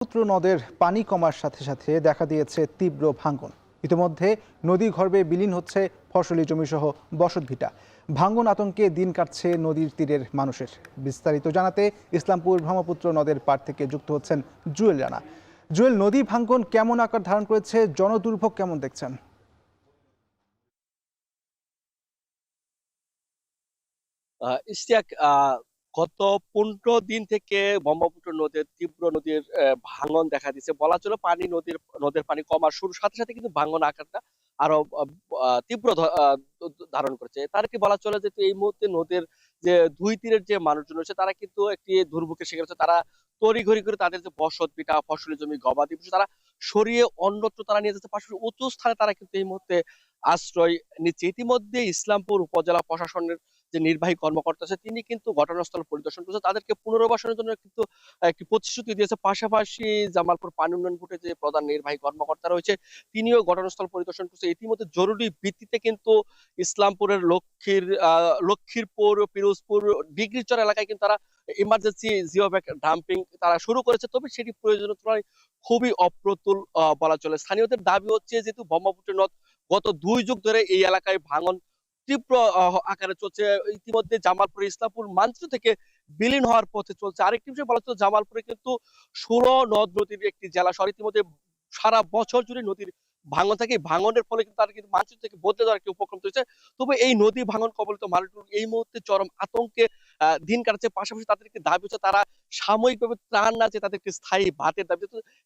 ব্রহ্মপুত্র নদের পানি কমার সাথে সাথে দেখা দিয়েছে তীব্র ভাঙন। ইতিমধ্যে নদী গর্ভে বিলীন হচ্ছে ফসলি জমিসহ বসতভিটা। ভাঙন আতঙ্কে দিন কাটছে নদীর তীরের মানুষের। বিস্তারিত জানাতে ইসলামপুর ব্রহ্মপুত্র নদের পাড় থেকে যুক্ত হচ্ছেন জুয়েল রানা। জুয়েল, নদী ভাঙন কেমন আকার ধারণ করেছে, জনদুর্ভোগ কেমন দেখছেন? ইশতিয়াক, গত 15 দিন থেকে ব্রহ্মপুত্র নদীর ভাঙন দেখা দিচ্ছে। বলা চলে নদের পানি কমার শুরুর সাথে সাথে কিন্তু ভাঙন আকারটা আরো তীব্র ধারণ করেছে। তার কি বলা চলে যে এই মুহূর্তে নদীর যে দুই তীরের যে মানুষজন রয়েছে তারা কিন্তু একটি দুর্ভোগের শিকার হচ্ছে। তারা তড়িঘড়ি করে তাদের যে বসত ভিটা, ফসলি জমি, গবাদি পশু তারা সরিয়ে অন্যত্র তারা নিয়ে যাচ্ছে। পাশাপাশি উঁচু স্থানে তারা কিন্তু এই মুহূর্তে আশ্রয় নিচ্ছে। ইতিমধ্যে ইসলামপুর উপজেলা প্রশাসনের যে নির্বাহী কর্মকর্তা আছে তিনি কিন্তু ঘটনাস্থল পরিদর্শন করেছে। তাদেরকে পুনর্বাসনের জন্য কিন্তু একটি প্রতিশ্রুতি দিয়েছে। পাশাপাশি জামালপুর পানি উন্নয়ন বোর্ডের যে প্রধান নির্বাহী কর্মকর্তা রয়েছে তিনিও ঘটনাস্থল পরিদর্শন করছে। ইতিমধ্যে জরুরি ভিত্তিতে কিন্তু ইসলামপুরের লক্ষ্মীরপুর, পিরোজপুর, ডিগ্রিচর এলাকায় কিন্তু তারা ইমার্জেন্সি জিও ব্যাগ ডাম্পিং তারা শুরু করেছে। তবে সেটি প্রয়োজনের তুলনায় খুবই অপ্রতুল বলা চলে। স্থানীয়দের দাবি হচ্ছে যেহেতু ব্রহ্মপুত্র নদ গত 2 যুগ ধরে এই এলাকায় ভাঙন তীব্র আকারে চলছে। ইতিমধ্যে জামালপুর ইসলামপুর মানচিত্র থেকে বিলীন হওয়ার পথে চলছে। আরেকটি বিষয় বলা হচ্ছে জামালপুরে কিন্তু 16 নদ নদীর একটি জেলা শহর। ইতিমধ্যে সারা বছর জুড়ে নদীর ভাঙন থাকে। এই ভাঙনের ফলে কিন্তু তারা কিন্তু মানচিত্র থেকে বদলে যাওয়ার একটি উপক্রম চলছে। তবে এই নদী ভাঙন কবলিত মানুষগুলো এই মুহূর্তে চরম আতঙ্কে দিন কাটাচ্ছে। পাশাপাশি তাদেরকে দাবি হচ্ছে তারা সাময়িকভাবে ত্রাণ না চেয়ে তাদেরকে স্থায়ী বাঁধের দাবি।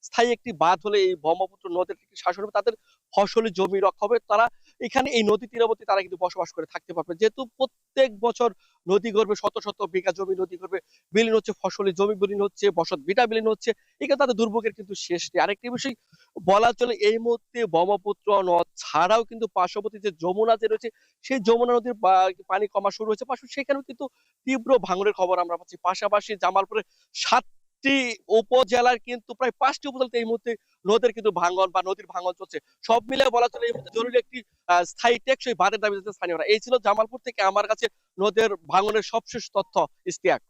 স্থায়ী একটি বাঁধ হলে এই ব্রহ্মপুত্র নদের একটি শাসন হবে, তাদের ফসলি জমি রক্ষা হবে। তারা এখানে এই নদী তীরবর্তী তারা কিন্তু বসবাস করে থাকতে পারবে। যেহেতু প্রত্যেক বছর নদী গর্ভে শত শত বিঘা জমি নদী গর্ভে বিলীন হচ্ছে, ফসলি জমি বিলীন হচ্ছে, বসত ভিটা বিলীন হচ্ছে, এখানে তাদের দুর্ভোগের কিন্তু শেষ নেই। আরেকটি বিষয় বলা চলে এই মুহূর্তে ব্রহ্মপুত্র নদ ছাড়াও কিন্তু পার্শ্ববর্তী যে যমুনা যে রয়েছে সেই যমুনা নদীর পানি কমা শুরু হয়েছে। পাশাপাশি সেখানেও কিন্তু তীব্র ভাঙনের খবর আমরা পাচ্ছি। পাশাপাশি জামালপুরের 7টি উপজেলার কিন্তু প্রায় 5টি উপজেলাতে এই মুহূর্তে নদীর ভাঙন চলছে। সব মিলে বলা চলে এই মুহূর্তে জরুরি একটি স্থায়ী টেকসই বাঁধের দাবি জানাচ্ছে স্থানীয়রা। এই ছিল জামালপুর থেকে আমার কাছে নদের ভাঙনের সবশেষ তথ্য, ইশতিয়াক।